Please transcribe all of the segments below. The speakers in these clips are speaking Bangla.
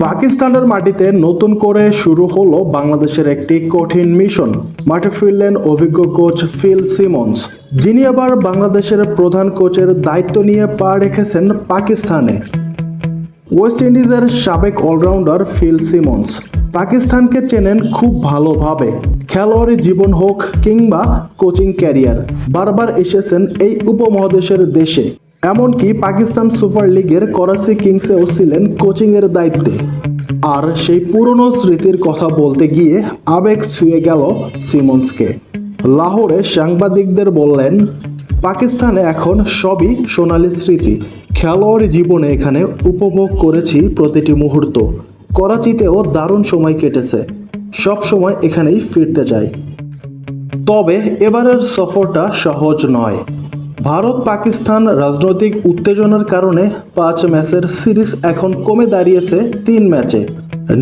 পাকিস্তানের মাটিতে নতুন করে শুরু হলো বাংলাদেশের একটি কঠিন মিশন। মাঠে ফিরলেন অভিজ্ঞ কোচ ফিল সিমন্স, যিনি আবার বাংলাদেশের প্রধান কোচের দায়িত্ব নিয়ে পা রেখেছেন পাকিস্তানে। ওয়েস্ট ইন্ডিজের সাবেক অলরাউন্ডার ফিল সিমন্স পাকিস্তানকে চেনেন খুব ভালোভাবে। খেলোয়াড়ি জীবন হোক কিংবা কোচিং ক্যারিয়ার, বারবার এসেছেন এই উপমহাদেশের দেশে। এমনকি পাকিস্তান সুপার লিগের করাচি কিংসেও ছিলেন কোচিংয়ের দায়িত্বে। আর সেই পুরনো স্মৃতির কথা বলতে গিয়ে আবেগ ছুঁয়ে গেল সিমন্সকে। লাহোরে সাংবাদিকদের বললেন, পাকিস্তানে এখন সবই সোনালী স্মৃতি। খেলোয়াড়ি জীবনে এখানে উপভোগ করেছি প্রতিটি মুহূর্ত। করাচিতেও দারুণ সময় কেটেছে, সব সময় এখানেই ফিরতে চাই। তবে এবারের সফরটা সহজ নয়। ভারত পাকিস্তান রাজনৈতিক উত্তেজনার কারণে 5 ম্যাচের সিরিজ এখন কমে দাঁড়িয়েছে 3 ম্যাচে।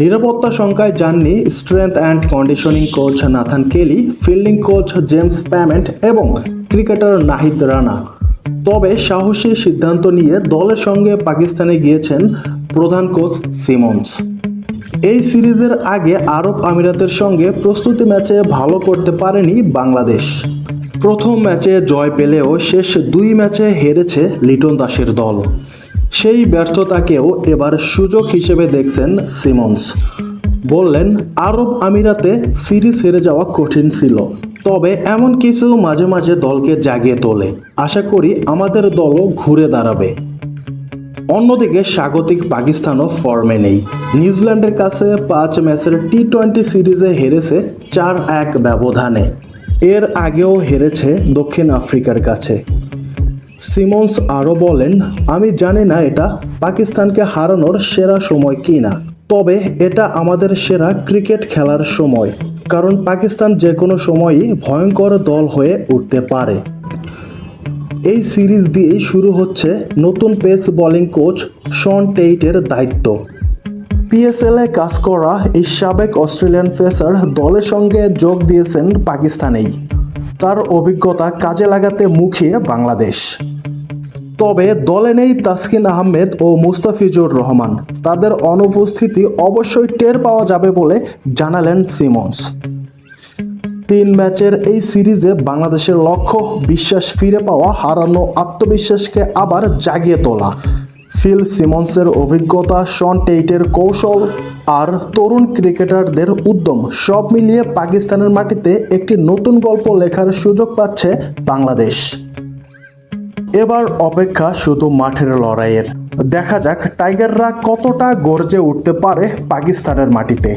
নিরাপত্তা শঙ্কায় যাননি strength and conditioning coach Nathan Kelly, fielding coach James Pamment এবং ক্রিকেটার নাহিদ রানা। তবে সাহসী সিদ্ধান্ত নিয়ে দলের সঙ্গে পাকিস্তানে গিয়েছেন প্রধান কোচ সিমন্স। এই সিরিজের আগে আরব আমিরাতের সঙ্গে প্রস্তুতি ম্যাচে ভালো করতে পারেনি বাংলাদেশ। প্রথম ম্যাচে জয় পেলেও শেষ 2 ম্যাচে হেরেছে লিটন দাসের দল। সেই ব্যর্থতাকেও এবার সুযোগ হিসেবে দেখছেন সিমন্স। বললেন, আরব আমিরাতে সিরিজ হেরে যাওয়া কঠিন ছিল, তবে এমন কিছু মাঝে মাঝে দলকে জাগিয়ে তোলে। আশা করি আমাদের দলও ঘুরে দাঁড়াবে। অন্যদিকে স্বাগতিক পাকিস্তানও ফর্মে নেই। নিউজিল্যান্ডের কাছে 5 ম্যাচের টি-20 সিরিজে হেরেছে 4-1 ব্যবধানে। এর আগেও হেরেছে দক্ষিণ আফ্রিকার কাছে। সিমন্স আরও বলেন, আমি জানি না এটা পাকিস্তানকে হারানোর সেরা সময় কি না, তবে এটা আমাদের সেরা ক্রিকেট খেলার সময়, কারণ পাকিস্তান যে কোনো সময়ই ভয়ঙ্কর দল হয়ে উঠতে পারে। এই সিরিজ দিয়েই শুরু হচ্ছে নতুন পেস বোলিং কোচ শন টেইটের দায়িত্ব। পিএসএলে কাজ করা এই সাবেক অস্ট্রেলিয়ান পেসার দলের সঙ্গে যোগ দিয়েছেন পাকিস্তানেই। তার অভিজ্ঞতা কাজে লাগাতে মুখিয়ে বাংলাদেশ। তবে দলে নেই তাসকিন আহমেদ ও মুস্তাফিজুর রহমান। তাদের অনুপস্থিতি অবশ্যই টের পাওয়া যাবে বলে জানালেন সিমন্স। 3 ম্যাচের এই সিরিজে বাংলাদেশের লক্ষ্য বিশ্বাস ফিরে পাওয়া, হারানো আত্মবিশ্বাসকে আবার জাগিয়ে তোলা। ফিল সিমন্সের অভিজ্ঞতা, শন টেইটের কৌশল আর তরুণ ক্রিকেটারদের উদ্যম সব মিলিয়ে পাকিস্তানের মাটিতে একটি নতুন গল্প লেখার সুযোগ পাচ্ছে বাংলাদেশ। এবার অপেক্ষা শুধু মাঠের লড়াইয়ের। দেখা যাক টাইগাররা কতটা গর্জে উঠতে পারে পাকিস্তানের মাটিতে।